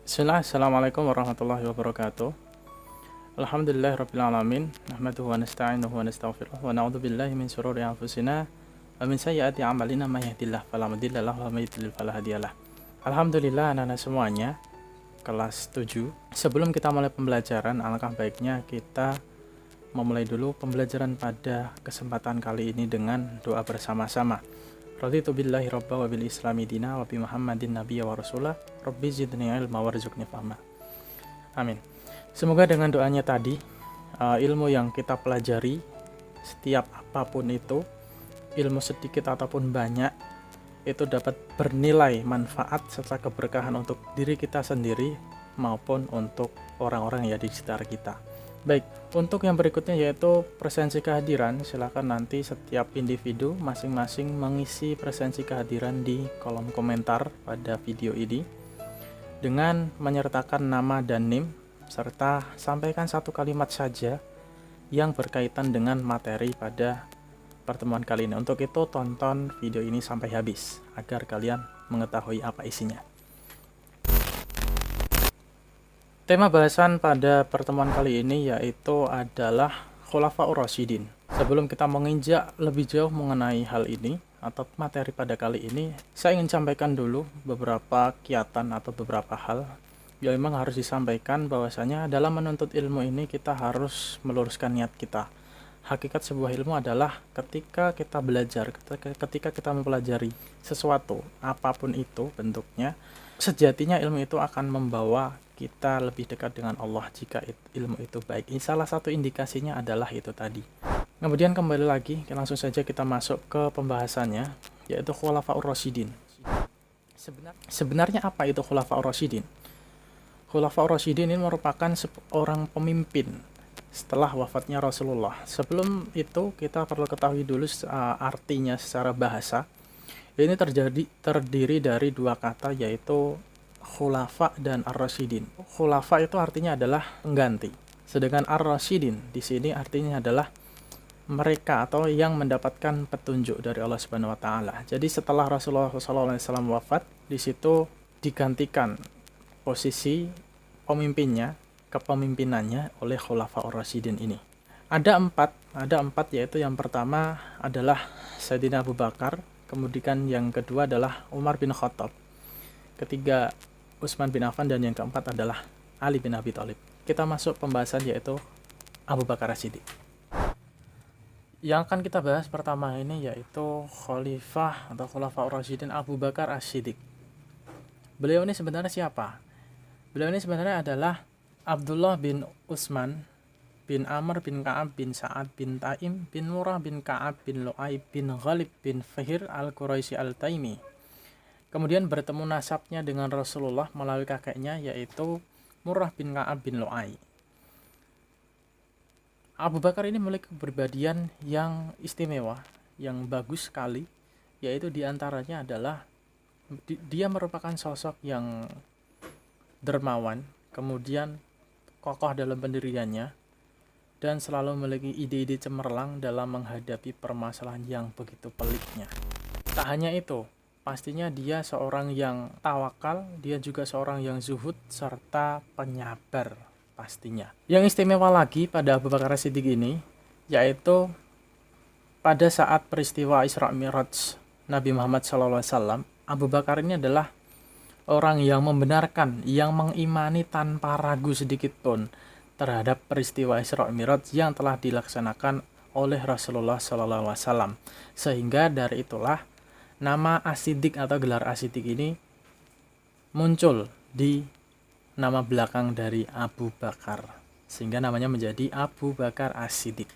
Bismillah, Assalamualaikum warahmatullahi wabarakatuh. Alhamdulillahirabbil alamin, nahmaduhu wa nasta'inuhu wa nastaghfiruh wa na'udzu billahi min shururi anfusina wa min sayyiati a'malina may yahdihillahu fala mudilla lahu wa may yudlil fala hadiyalah. Alhamdulillah anak-anak semuanya, kelas 7. Sebelum kita mulai pembelajaran, alangkah baiknya kita memulai dulu pembelajaran pada kesempatan kali ini dengan doa bersama-sama. Raditu billahi robba wa bil islami dina wa bi muhammadin nabiyya wa rasulah rabbi zidni ilma warzuqni fahma. Amin. Semoga dengan doanya tadi, ilmu yang kita pelajari, setiap apapun itu, ilmu sedikit ataupun banyak, itu dapat bernilai manfaat serta keberkahan untuk diri kita sendiri maupun untuk orang-orang yang di sekitar kita. Baik, untuk yang berikutnya yaitu presensi kehadiran. Silakan nanti setiap individu masing-masing mengisi presensi kehadiran di kolom komentar pada video ini dengan menyertakan nama dan NIM, serta sampaikan satu kalimat saja yang berkaitan dengan materi pada pertemuan kali ini. Untuk itu tonton video ini sampai habis agar kalian mengetahui apa isinya. Tema bahasan pada pertemuan kali ini yaitu adalah Khulafaur Rasyidin. Sebelum kita menginjak lebih jauh mengenai hal ini atau materi pada kali ini, saya ingin sampaikan dulu beberapa kiatan atau beberapa hal yang memang harus disampaikan, bahwasanya dalam menuntut ilmu ini kita harus meluruskan niat kita. Hakikat sebuah ilmu adalah ketika kita belajar, ketika kita mempelajari sesuatu, apapun itu bentuknya, sejatinya ilmu itu akan membawa kita lebih dekat dengan Allah jika ilmu itu baik. Salah satu indikasinya adalah itu tadi. Kemudian kembali lagi, langsung saja kita masuk ke pembahasannya, yaitu Khulafaur Rasyidin. Sebenarnya apa itu Khulafaur Rasyidin? Khulafaur Rasyidin ini merupakan seorang pemimpin setelah wafatnya Rasulullah. Sebelum itu kita perlu ketahui dulu artinya secara bahasa. Ini terdiri dari dua kata, yaitu khulafa dan ar-rasyidin. Khulafa itu artinya adalah pengganti. Sedangkan ar-rasyidin di sini artinya adalah mereka atau yang mendapatkan petunjuk dari Allah Subhanahu wa taala. Jadi setelah Rasulullah SAW wafat, di situ digantikan posisi pemimpinnya, kepemimpinannya oleh khulafa ar-rasyidin ini. Ada empat yaitu yang pertama adalah Sayyidina Abu Bakar, kemudian yang kedua adalah Umar bin Khattab, ketiga Utsman bin Affan, dan yang keempat adalah Ali bin Abi Thalib. Kita masuk pembahasan yaitu Abu Bakar As-Siddiq. Yang akan kita bahas pertama ini yaitu Khalifah atau Khulafaur Rasyidin Abu Bakar As-Siddiq. Beliau ini sebenarnya siapa? Beliau ini sebenarnya adalah Abdullah bin Utsman bin Amr bin Ka'ab bin Sa'ad bin Taim bin Murrah bin Ka'ab bin Lu'ay bin Ghalib bin Fihir al-Quraisy al-Taimi. Kemudian bertemu nasabnya dengan Rasulullah melalui kakeknya, yaitu Murrah bin Ka'ab bin Lu'ay. Abu Bakar ini memiliki kepribadian yang istimewa, yang bagus sekali, yaitu diantaranya adalah dia merupakan sosok yang dermawan, kemudian kokoh dalam pendiriannya, dan selalu memiliki ide-ide cemerlang dalam menghadapi permasalahan yang begitu peliknya. Tak hanya itu, pastinya dia seorang yang tawakal, dia juga seorang yang zuhud serta penyabar pastinya. Yang istimewa lagi pada Abu Bakar As-Siddiq ini yaitu pada saat peristiwa Isra Mi'raj Nabi Muhammad SAW, Abu Bakar ini adalah orang yang membenarkan, yang mengimani tanpa ragu sedikit pun terhadap peristiwa Isra Mi'raj yang telah dilaksanakan oleh Rasulullah SAW. Sehingga dari itulah nama As-Siddiq atau gelar As-Siddiq ini muncul di nama belakang dari Abu Bakar, sehingga namanya menjadi Abu Bakar As-Siddiq.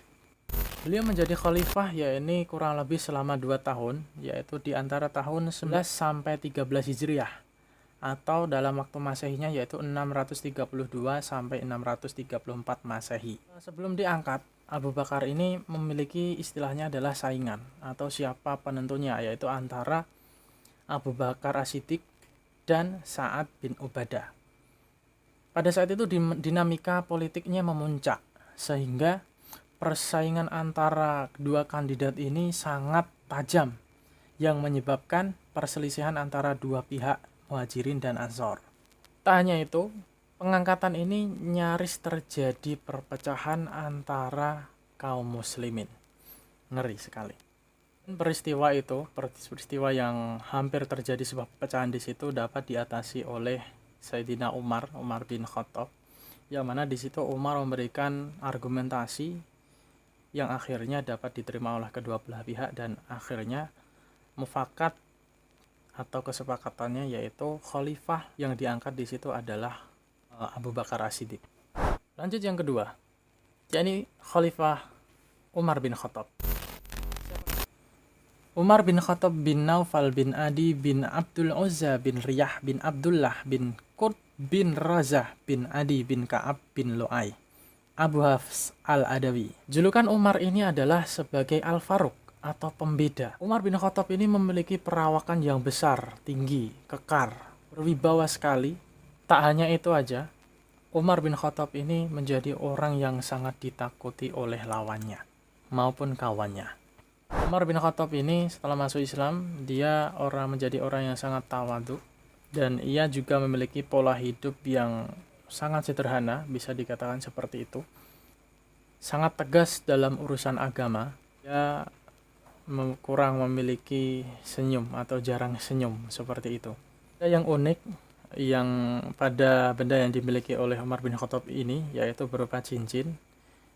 Beliau menjadi khalifah yakni kurang lebih selama 2 tahun, yaitu di antara tahun 11 sampai 13 Hijriah, atau dalam waktu Masehinya yaitu 632 sampai 634 Masehi. Sebelum diangkat, Abu Bakar ini memiliki istilahnya adalah saingan atau siapa penentunya, yaitu antara Abu Bakar As-Siddiq dan Sa'ad bin Ubadah. Pada saat itu dinamika politiknya memuncak, sehingga persaingan antara dua kandidat ini sangat tajam, yang menyebabkan perselisihan antara dua pihak Muhajirin dan Ansor. Tak hanya itu, pengangkatan ini nyaris terjadi perpecahan antara kaum muslimin. Ngeri sekali. Peristiwa itu, peristiwa yang hampir terjadi sebuah perpecahan di situ dapat diatasi oleh Sayyidina Umar bin Khattab, yang mana di situ Umar memberikan argumentasi yang akhirnya dapat diterima oleh kedua belah pihak, dan akhirnya mufakat atau kesepakatannya yaitu khalifah yang diangkat di situ adalah Abu Bakar As-Siddiq. Lanjut yang kedua, yakni Khalifah Umar bin Khattab. Umar bin Khattab bin Naufal bin Adi bin Abdul Uzza bin Riyah bin Abdullah bin Qurt bin Razah bin Adi bin Ka'ab bin Lu'ay, Abu Hafs al-Adawi. Julukan Umar ini adalah sebagai Al-Faruq atau pembeda. Umar bin Khattab ini memiliki perawakan yang besar, tinggi, kekar, berwibawa sekali. Tak hanya itu aja, Umar bin Khattab ini menjadi orang yang sangat ditakuti oleh lawannya maupun kawannya. Umar bin Khattab ini setelah masuk Islam, dia menjadi orang yang sangat tawadhu, dan ia juga memiliki pola hidup yang sangat sederhana, bisa dikatakan seperti itu. Sangat tegas dalam urusan agama. Dia kurang memiliki senyum atau jarang senyum seperti itu. Ada yang unik yang pada benda yang dimiliki oleh Umar bin Khattab ini, yaitu berupa cincin,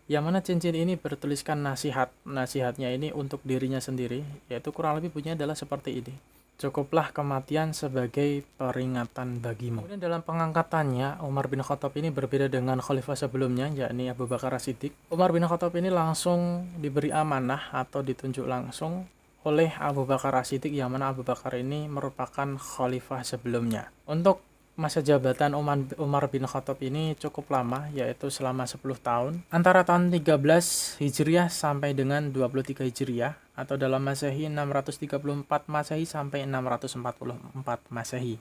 yang mana cincin ini bertuliskan nasihat. Nasihatnya ini untuk dirinya sendiri, yaitu kurang lebih bunyinya adalah seperti ini: cukuplah kematian sebagai peringatan bagimu. Kemudian dalam pengangkatannya, Umar bin Khattab ini berbeda dengan khalifah sebelumnya, yakni Abu Bakar As-Siddiq. Umar bin Khattab ini langsung diberi amanah atau ditunjuk langsung oleh Abu Bakar As-Siddiq, yang mana Abu Bakar ini merupakan khalifah sebelumnya. Untuk masa jabatan Umar bin Khattab ini cukup lama, yaitu selama 10 tahun, antara tahun 13 Hijriah sampai dengan 23 Hijriah, atau dalam Masehi 634 Masehi sampai 644 Masehi,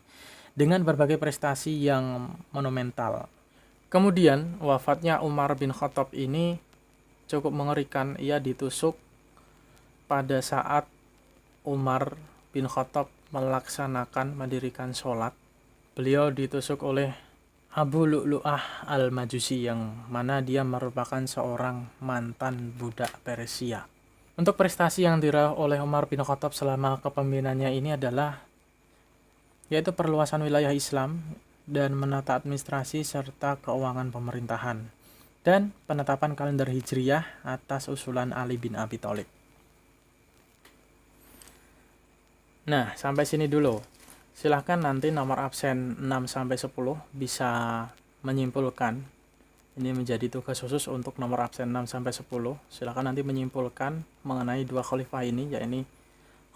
dengan berbagai prestasi yang monumental. Kemudian wafatnya Umar bin Khattab ini cukup mengerikan. Ia ditusuk pada saat Umar bin Khattab mendirikan sholat. Beliau ditusuk oleh Abu Lu'lu'ah al-Majusi, yang mana dia merupakan seorang mantan budak Persia. Untuk prestasi yang diraih oleh Umar bin Khattab selama kepemimpinannya ini adalah yaitu perluasan wilayah Islam dan menata administrasi serta keuangan pemerintahan, dan penetapan kalender Hijriyah atas usulan Ali bin Abi Thalib. Nah, sampai sini dulu. Silahkan nanti nomor absen 6-10 bisa menyimpulkan. Ini menjadi tugas khusus untuk nomor absen 6-10. Silahkan nanti menyimpulkan mengenai dua khalifah ini, yakni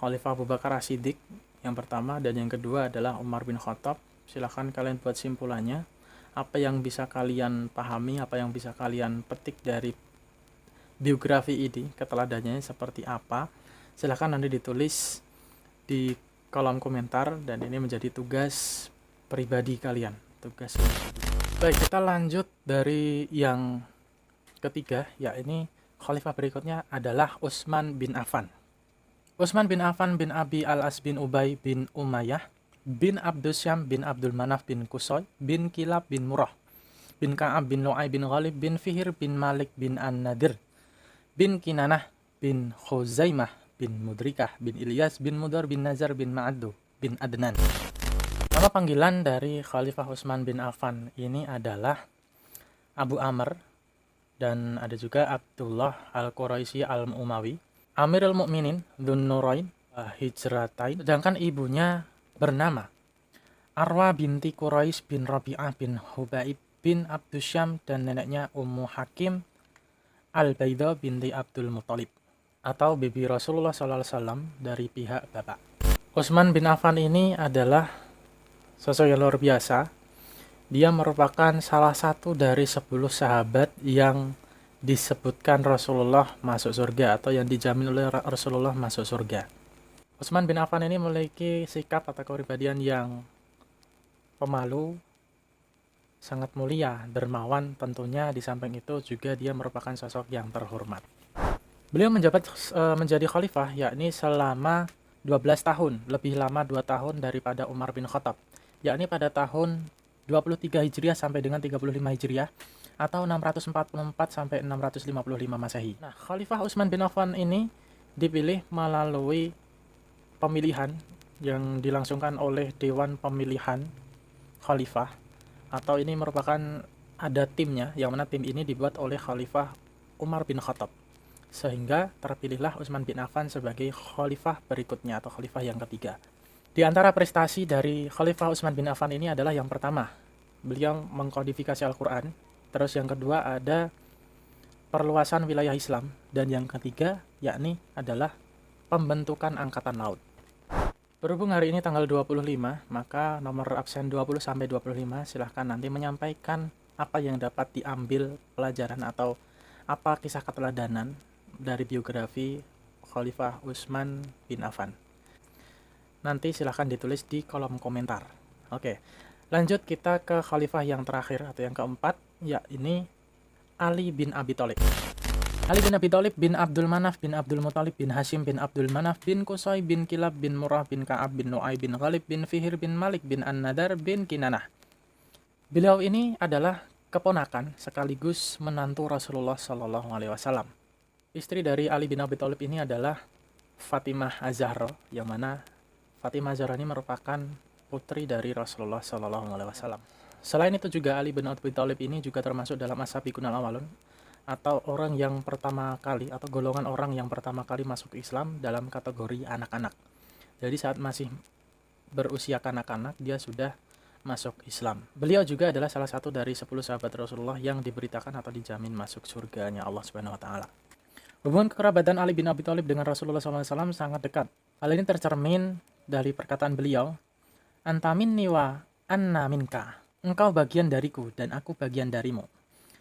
Khalifah Abu Bakar As-Siddiq yang pertama dan yang kedua adalah Umar bin Khattab. Silahkan kalian buat simpulannya. Apa yang bisa kalian pahami, apa yang bisa kalian petik dari biografi ini, keteladannya seperti apa. Silahkan nanti ditulis di kolom komentar, dan ini menjadi tugas pribadi kalian. Baik, kita lanjut dari yang ketiga, yakni khalifah berikutnya adalah Utsman bin Affan. Utsman bin Affan bin Abi al-As bin Ubay bin Umayyah bin Abdusyam bin Abdul Manaf bin Qusay bin Kilab bin Murrah bin Ka'ab bin Lu'ay bin Ghalib bin Fihr bin Malik bin An-Nadir bin Kinanah bin Khuzaimah bin Mudrikah bin Ilyas bin Mudar bin Nazar bin Ma'addu bin Adnan. Nama panggilan dari Khalifah Utsman bin Affan ini adalah Abu Amr, dan ada juga Abdullah al-Quraisy al-Umawi, Amirul Mukminin Dzun Nurain Hijratain, sedangkan ibunya bernama Arwa binti Quraisy bin Rabi'ah bin Hubaib bin Abdusyam, dan neneknya Ummu Hakim al-Baida binti Abdul Muthalib atau bibi Rasulullah SAW dari pihak bapak. Utsman bin Affan ini adalah sosok yang luar biasa. Dia merupakan salah satu dari 10 sahabat yang disebutkan Rasulullah masuk surga, atau yang dijamin oleh Rasulullah masuk surga. Utsman bin Affan ini memiliki sikap atau kepribadian yang pemalu, sangat mulia, dermawan tentunya. Di samping itu juga dia merupakan sosok yang terhormat. Beliau menjabat menjadi khalifah yakni selama 12 tahun, lebih lama 2 tahun daripada Umar bin Khattab, yakni pada tahun 23 Hijriah sampai dengan 35 Hijriah atau 644 sampai 655 Masehi. Nah, Khalifah Utsman bin Affan ini dipilih melalui pemilihan yang dilangsungkan oleh Dewan Pemilihan Khalifah, atau ini merupakan ada timnya, yang mana tim ini dibuat oleh Khalifah Umar bin Khattab, sehingga terpilihlah Utsman bin Affan sebagai khalifah berikutnya atau khalifah yang ketiga. Di antara prestasi dari Khalifah Utsman bin Affan ini adalah yang pertama, beliau mengkodifikasi Al-Quran. Terus yang kedua ada perluasan wilayah Islam. Dan yang ketiga yakni adalah pembentukan Angkatan Laut. Berhubung hari ini tanggal 25, maka nomor absen 20 sampai 25 silahkan nanti menyampaikan apa yang dapat diambil pelajaran atau apa kisah keteladanan dari biografi Khalifah Utsman bin Affan. Nanti silahkan ditulis di kolom komentar. Oke, lanjut kita ke khalifah yang terakhir atau yang keempat, yakni Ali bin Abi Thalib. Ali bin Abi Thalib bin Abdul Manaf bin Abdul Muthalib bin Hashim bin Abdul Manaf bin Qusay bin Kilab bin Murrah bin Ka'ab bin Nu'ay bin Ghalib bin Fihir bin Malik bin An-Nadar bin Kinanah. Beliau ini adalah keponakan sekaligus menantu Rasulullah Shallallahu Alaihi Wasallam. Istri dari Ali bin Abi Thalib ini adalah Fatimah Az-Zahra, yang mana Fatimah Az-Zahra ini merupakan putri dari Rasulullah Shallallahu Alaihi Wasallam. Selain itu juga Ali bin Abi Thalib ini juga termasuk dalam as-sabiqun al-awwalun, atau orang yang pertama kali atau golongan orang yang pertama kali masuk Islam dalam kategori anak-anak. Jadi saat masih berusia kanak-kanak dia sudah masuk Islam. Beliau juga adalah salah satu dari 10 sahabat Rasulullah yang diberitakan atau dijamin masuk surganya Allah Subhanahu wa taala. Hubungan kekerabatan Ali bin Abi Thalib dengan Rasulullah SAW sangat dekat. Hal ini tercermin dari perkataan beliau, "Anta minni wa anna minka." Engkau bagian dariku dan aku bagian darimu.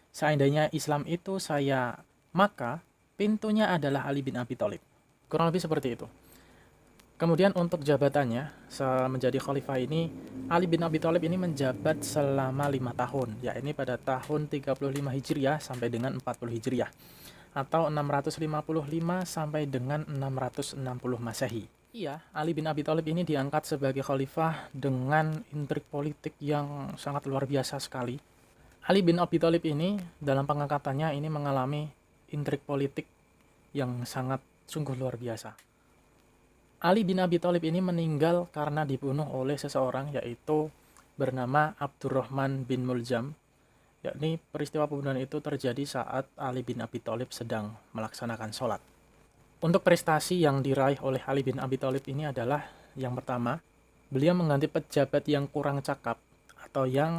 Seandainya Islam itu saya, maka pintunya adalah Ali bin Abi Thalib. Kurang lebih seperti itu. Kemudian untuk jabatannya menjadi khalifah ini, Ali bin Abi Thalib ini menjabat selama 5 tahun, yakni pada tahun 35 Hijriah sampai dengan 40 Hijriah atau 655 sampai dengan 660 Masehi. Iya, Ali bin Abi Thalib ini diangkat sebagai khalifah dengan intrik politik yang sangat luar biasa sekali. Ali bin Abi Thalib ini dalam pengangkatannya ini mengalami intrik politik yang sangat sungguh luar biasa. Ali bin Abi Thalib ini meninggal karena dibunuh oleh seseorang yaitu bernama Abdurrahman bin Muljam. Yakni peristiwa pembunuhan itu terjadi saat Ali bin Abi Thalib sedang melaksanakan sholat. Untuk prestasi yang diraih oleh Ali bin Abi Thalib ini adalah yang pertama, beliau mengganti pejabat yang kurang cakap atau yang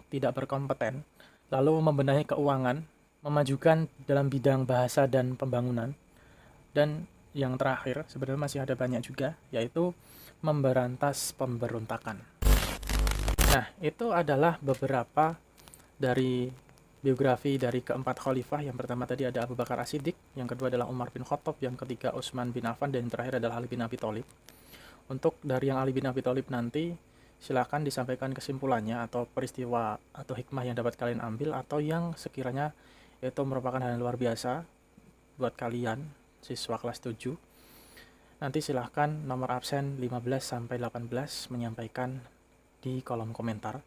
tidak berkompeten, lalu membenahi keuangan, memajukan dalam bidang bahasa dan pembangunan, dan yang terakhir, sebenarnya masih ada banyak juga, yaitu memberantas pemberontakan. Nah, itu adalah beberapa dari biografi dari keempat khalifah. Yang pertama tadi ada Abu Bakar As-Siddiq, yang kedua adalah Umar bin Khattab, yang ketiga Utsman bin Affan, dan yang terakhir adalah Ali bin Abi Thalib. Untuk dari yang Ali bin Abi Thalib nanti, silakan disampaikan kesimpulannya atau peristiwa atau hikmah yang dapat kalian ambil, atau yang sekiranya itu merupakan hal yang luar biasa buat kalian siswa kelas 7. Nanti silahkan nomor absen 15 sampai 18 menyampaikan di kolom komentar.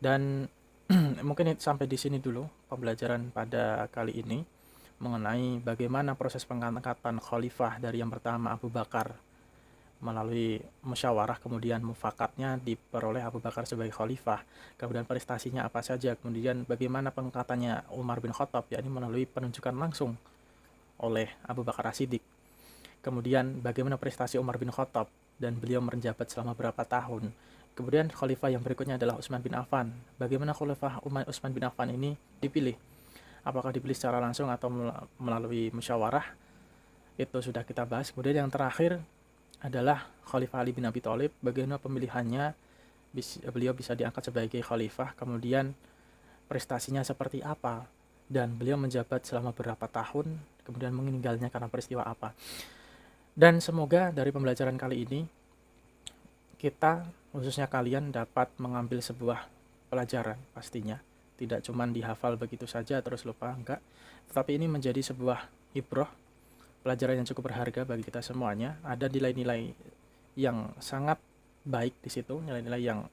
Dan mungkin sampai di sini dulu pembelajaran pada kali ini mengenai bagaimana proses pengangkatan khalifah dari yang pertama Abu Bakar melalui musyawarah, kemudian mufakatnya diperoleh Abu Bakar sebagai khalifah, kemudian prestasinya apa saja, kemudian bagaimana pengangkatannya Umar bin Khattab, yakni melalui penunjukan langsung oleh Abu Bakar As-Siddiq. Kemudian bagaimana prestasi Umar bin Khattab dan beliau menjabat selama berapa tahun. Kemudian khalifah yang berikutnya adalah Utsman bin Affan. Bagaimana khalifah Utsman bin Affan ini dipilih? Apakah dipilih secara langsung atau melalui musyawarah? Itu sudah kita bahas. Kemudian yang terakhir adalah khalifah Ali bin Abi Thalib. Bagaimana pemilihannya beliau bisa diangkat sebagai khalifah, kemudian prestasinya seperti apa, dan beliau menjabat selama berapa tahun, kemudian meninggalnya karena peristiwa apa. Dan semoga dari pembelajaran kali ini kita, khususnya kalian, dapat mengambil sebuah pelajaran pastinya. Tidak cuma dihafal begitu saja terus lupa, enggak. Tetapi ini menjadi sebuah ibroh, pelajaran yang cukup berharga bagi kita semuanya. Ada nilai-nilai yang sangat baik di situ, nilai-nilai yang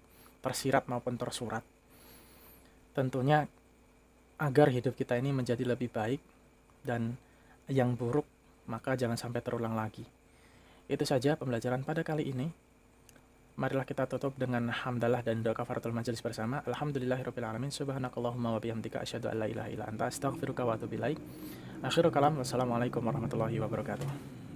tersirat maupun tersurat. Tentunya agar hidup kita ini menjadi lebih baik dan yang buruk maka jangan sampai terulang lagi. Itu saja pembelajaran pada kali ini. Marilah kita tutup dengan hamdalah dan doa kafaratul majelis bersama. Alhamdulillahirabbil alamin. Subhanakallahumma wa bihamdika asyhadu an la ilaha illa anta astaghfiruka wa atubu ilaik. Akhirul kalam. Wassalamualaikum warahmatullahi wabarakatuh.